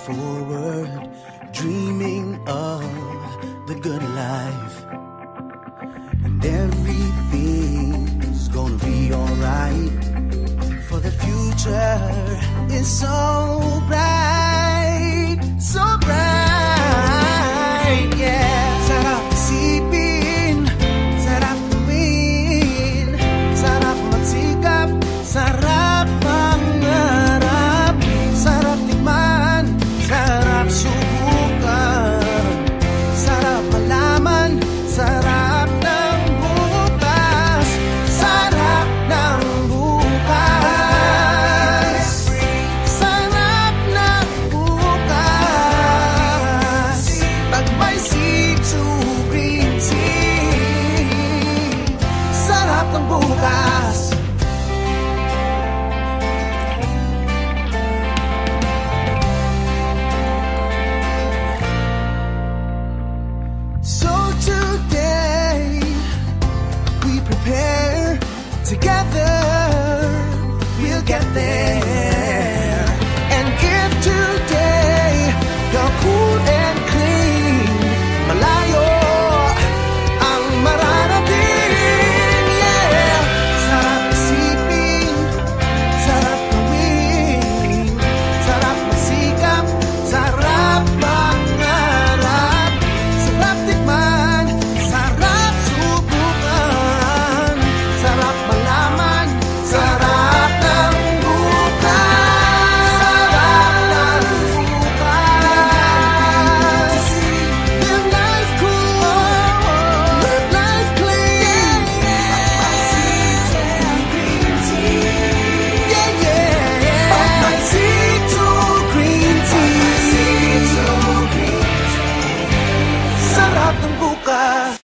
forward, dreaming of the good life. And everything's gonna be alright, for the future is so bright, so bright, yeah. Sarap isipin, sarap gawin, sarap magsikap, sarap mangarap, sarap tikman, sarap subukan, sarap malaman, sarap ng bukas, sarap ng bukas, sarap ng bukas. Pag may C2 green tea, sarap ng bukas. So today we prepare together, we'll get there. And if today you're cool and clean, malayo ang mararating, yeah. Sarap isipin, sarap gawin, sarap masikap, sarap mangarap, sarap tikman, sarap subukan, sarap malaman, sarap ng bukas, sarap ng bukas. Live life cool, live life clean, yeah, yeah. Pag may C2 green tea, sarap ng bukas.